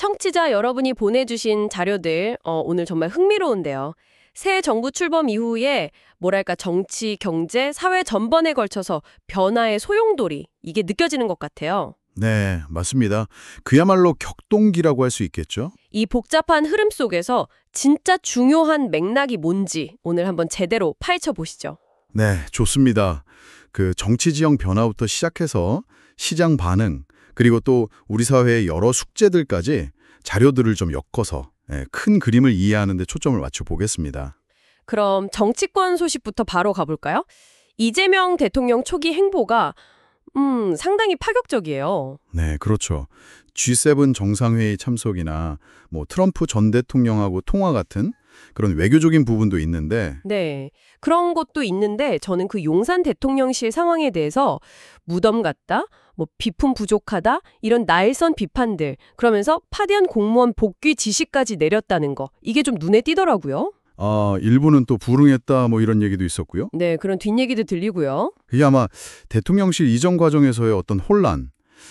청취자 여러분이 보내주신 자료들, 오늘 정말 흥미로운데요. 새 정부 출범 이후에 뭐랄까 정치, 경제, 사회 전반에 걸쳐서 변화의 소용돌이, 이게 느껴지는 것 같아요. 네, 맞습니다. 그야말로 격동기라고 할 수 있겠죠? 이 복잡한 흐름 속에서 진짜 중요한 맥락이 뭔지 오늘 한번 제대로 파헤쳐 보시죠. 네, 좋습니다. 그 정치 지형 변화부터 시작해서 시장 반응, 그리고 또 우리 사회의 여러 숙제들까지 자료들을 좀 엮어서 큰 그림을 이해하는 데 초점을 맞춰 보겠습니다. 그럼 정치권 소식부터 바로 가볼까요? 이재명 대통령 초기 행보가 상당히 파격적이에요. 네, 그렇죠. G7 정상회의 참석이나 뭐 트럼프 전 대통령하고 통화 같은 그런 외교적인 부분도 있는데 네, 그런 것도 있는데 저는 그 용산 대통령실 상황에 대해서 무덤 같다, 뭐 비품 부족하다 이런 날선 비판들 그러면서 파견 공무원 복귀 지시까지 내렸다는 거 이게 좀 눈에 띄더라고요. 일부는 또 불응했다 뭐 이런 얘기도 있었고요. 네, 그런 뒷얘기도 들리고요. 그게 아마 대통령실 이전 과정에서의 어떤 혼란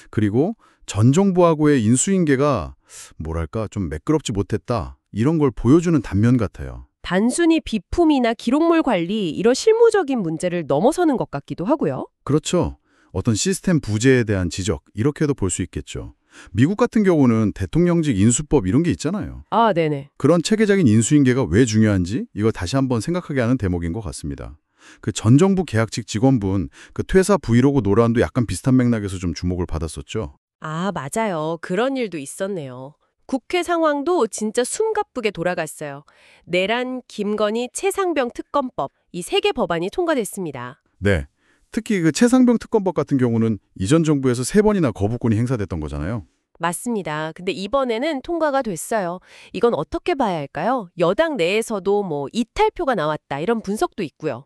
그리고 전 정부하고의 인수인계가 뭐랄까 좀 매끄럽지 못했다 이런 걸 보여주는 단면 같아요. 단순히 비품이나 기록물 관리 이런 실무적인 문제를 넘어서는 것 같기도 하고요. 그렇죠. 어떤 시스템 부재에 대한 지적 이렇게도 볼 수 있겠죠. 미국 같은 경우는 대통령직 인수법 이런 게 있잖아요. 아, 네네. 그런 체계적인 인수인계가 왜 중요한지 이걸 다시 한번 생각하게 하는 대목인 것 같습니다. 그 전 정부 계약직 직원분 그 퇴사 브이로그 노란도 약간 비슷한 맥락에서 좀 주목을 받았었죠. 아, 맞아요. 그런 일도 있었네요. 국회 상황도 진짜 숨가쁘게 돌아갔어요. 내란, 김건희, 최상병 특검법 이 세 개 법안이 통과됐습니다. 네. 특히 그 최상병 특검법 같은 경우는 이전 정부에서 3번이나 거부권이 행사됐던 거잖아요. 맞습니다. 근데 이번에는 통과가 됐어요. 이건 어떻게 봐야 할까요? 여당 내에서도 뭐 이탈표가 나왔다 이런 분석도 있고요.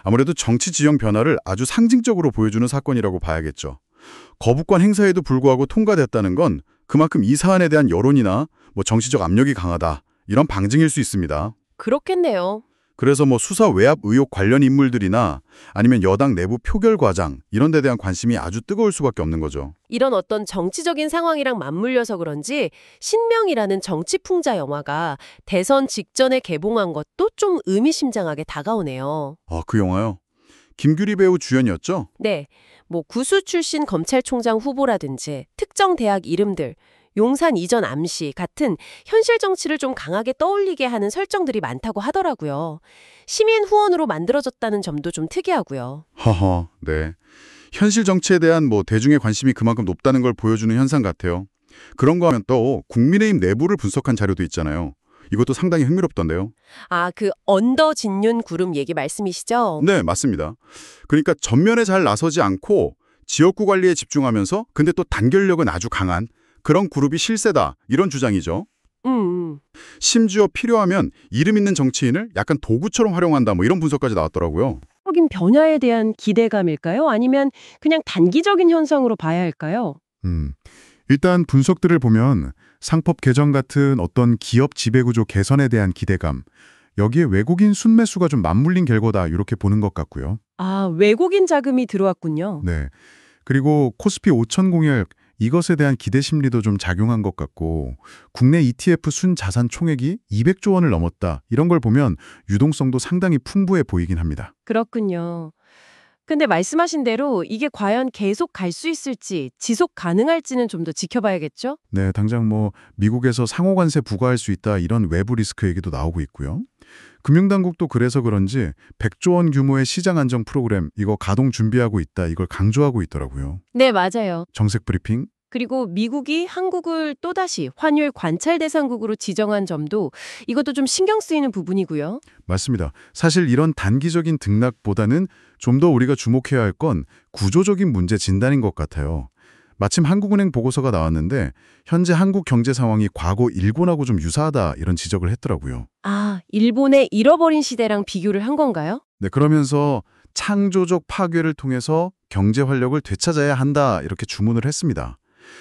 아무래도 정치 지형 변화를 아주 상징적으로 보여주는 사건이라고 봐야겠죠. 거부권 행사에도 불구하고 통과됐다는 건 그만큼 이 사안에 대한 여론이나 뭐 정치적 압력이 강하다 이런 방증일 수 있습니다. 그렇겠네요. 그래서 뭐 수사 외압 의혹 관련 인물들이나 아니면 여당 내부 표결 과장 이런 데 대한 관심이 아주 뜨거울 수밖에 없는 거죠. 이런 어떤 정치적인 상황이랑 맞물려서 그런지 신명이라는 정치풍자 영화가 대선 직전에 개봉한 것도 좀 의미심장하게 다가오네요. 그 영화요? 김규리 배우 주연이었죠? 네, 뭐 구수 출신 검찰총장 후보라든지 특정 대학 이름들, 용산 이전 암시 같은 현실 정치를 좀 강하게 떠올리게 하는 설정들이 많다고 하더라고요. 시민 후원으로 만들어졌다는 점도 좀 특이하고요. 허허, 네. 현실 정치에 대한 뭐 대중의 관심이 그만큼 높다는 걸 보여주는 현상 같아요. 그런 거 하면 또 국민의힘 내부를 분석한 자료도 있잖아요. 이것도 상당히 흥미롭던데요. 아, 그 언더 진윤 그룹 얘기 말씀이시죠? 네, 맞습니다. 그러니까 전면에 잘 나서지 않고 지역구 관리에 집중하면서 근데 또 단결력은 아주 강한 그런 그룹이 실세다 이런 주장이죠. 심지어 필요하면 이름 있는 정치인을 약간 도구처럼 활용한다 뭐 이런 분석까지 나왔더라고요. 적인 변화에 대한 기대감일까요? 아니면 그냥 단기적인 현상으로 봐야 할까요? 일단 분석들을 보면 상법 개정 같은 어떤 기업 지배구조 개선에 대한 기대감, 여기에 외국인 순매수가 좀 맞물린 결과다 이렇게 보는 것 같고요. 아, 외국인 자금이 들어왔군요. 네. 그리고 코스피 5천 공약 이것에 대한 기대 심리도 좀 작용한 것 같고 국내 ETF 순자산 총액이 200조 원을 넘었다. 이런 걸 보면 유동성도 상당히 풍부해 보이긴 합니다. 그렇군요. 근데 말씀하신 대로 이게 과연 계속 갈 수 있을지, 지속 가능할지는 좀 더 지켜봐야겠죠? 네, 당장 뭐 미국에서 상호관세 부과할 수 있다 이런 외부 리스크 얘기도 나오고 있고요. 금융당국도 그래서 그런지 100조 원 규모의 시장 안정 프로그램 이거 가동 준비하고 있다 이걸 강조하고 있더라고요. 네, 맞아요. 정책 브리핑. 그리고 미국이 한국을 또다시 환율 관찰 대상국으로 지정한 점도 이것도 좀 신경 쓰이는 부분이고요. 맞습니다. 사실 이런 단기적인 등락보다는 좀 더 우리가 주목해야 할 건 구조적인 문제 진단인 것 같아요. 마침 한국은행 보고서가 나왔는데 현재 한국 경제 상황이 과거 일본하고 좀 유사하다 이런 지적을 했더라고요. 아, 일본의 잃어버린 시대랑 비교를 한 건가요? 네, 그러면서 창조적 파괴를 통해서 경제 활력을 되찾아야 한다 이렇게 주문을 했습니다.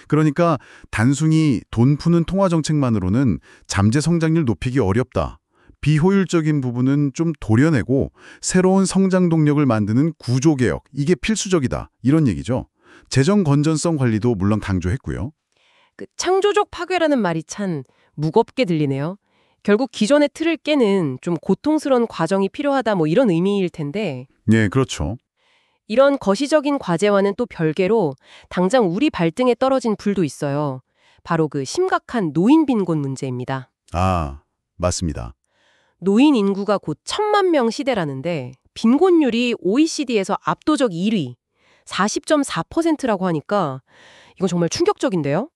그러니까 단순히 돈 푸는 통화 정책만으로는 잠재 성장률 높이기 어렵다. 비효율적인 부분은 좀 도려내고 새로운 성장 동력을 만드는 구조개혁, 이게 필수적이다. 이런 얘기죠. 재정 건전성 관리도 물론 강조했고요. 그 창조적 파괴라는 말이 참 무겁게 들리네요. 결국 기존의 틀을 깨는 좀 고통스러운 과정이 필요하다 뭐 이런 의미일 텐데 네, 그렇죠. 이런 거시적인 과제와는 또 별개로 당장 우리 발등에 떨어진 불도 있어요. 바로 그 심각한 노인 빈곤 문제입니다. 아, 맞습니다. 노인 인구가 곧 1,000만 명 시대라는데 빈곤율이 OECD에서 압도적 1위, 40.4%라고 하니까 이건 정말 충격적인데요?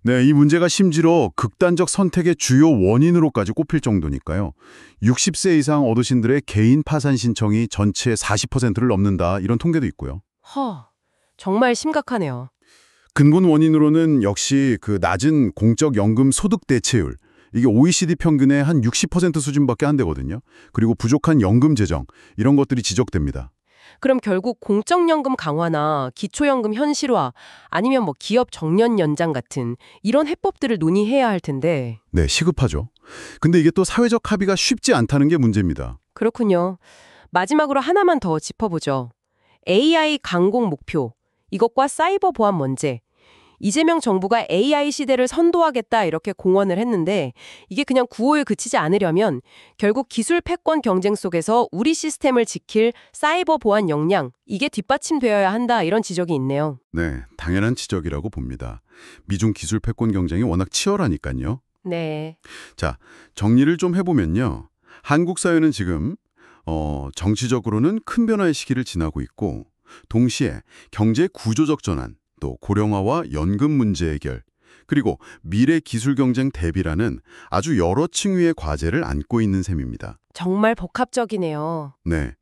네, 이 문제가 심지어 극단적 선택의 주요 원인으로까지 꼽힐 정도니까요. 60세 이상 어르신들의 개인 파산 신청이 전체의 40%를 넘는다 이런 통계도 있고요. 정말 심각하네요. 근본 원인으로는 역시 그 낮은 공적 연금 소득 대체율, 이게 OECD 평균의 한 60% 수준밖에 안 되거든요. 그리고 부족한 연금 재정, 이런 것들이 지적됩니다. 그럼 결국 공적연금 강화나 기초연금 현실화 아니면 뭐 기업 정년 연장 같은 이런 해법들을 논의해야 할 텐데 네, 시급하죠. 근데 이게 또 사회적 합의가 쉽지 않다는 게 문제입니다. 그렇군요. 마지막으로 하나만 더 짚어보죠. AI 강공 목표, 이것과 사이버 보안 문제. 이재명 정부가 AI 시대를 선도하겠다 이렇게 공언을 했는데 이게 그냥 구호에 그치지 않으려면 결국 기술 패권 경쟁 속에서 우리 시스템을 지킬 사이버 보안 역량, 이게 뒷받침되어야 한다 이런 지적이 있네요. 네, 당연한 지적이라고 봅니다. 미중 기술 패권 경쟁이 워낙 치열하니까요. 네. 자, 정리를 좀 해보면요. 한국 사회는 지금 정치적으로는 큰 변화의 시기를 지나고 있고 동시에 경제 구조적 전환, 또 고령화와 연금 문제 해결, 그리고 미래 기술 경쟁 대비라는 아주 여러 층위의 과제를 안고 있는 셈입니다. 정말 복합적이네요. 네.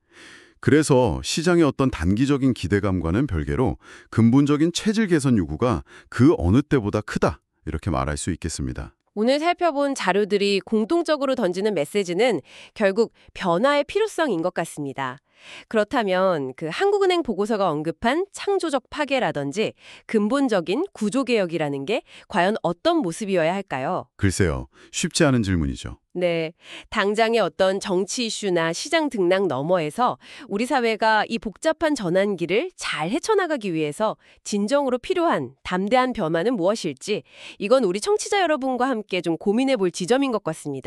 그래서 시장의 어떤 단기적인 기대감과는 별개로 근본적인 체질 개선 요구가 그 어느 때보다 크다, 이렇게 말할 수 있겠습니다. 오늘 살펴본 자료들이 공통적으로 던지는 메시지는 결국 변화의 필요성인 것 같습니다. 그렇다면 그 한국은행 보고서가 언급한 창조적 파괴라든지 근본적인 구조개혁이라는 게 과연 어떤 모습이어야 할까요? 글쎄요, 쉽지 않은 질문이죠. 네, 당장의 어떤 정치 이슈나 시장 등락 너머에서 우리 사회가 이 복잡한 전환기를 잘 헤쳐나가기 위해서 진정으로 필요한 담대한 변화는 무엇일지 이건 우리 청취자 여러분과 함께 좀 고민해 볼 지점인 것 같습니다.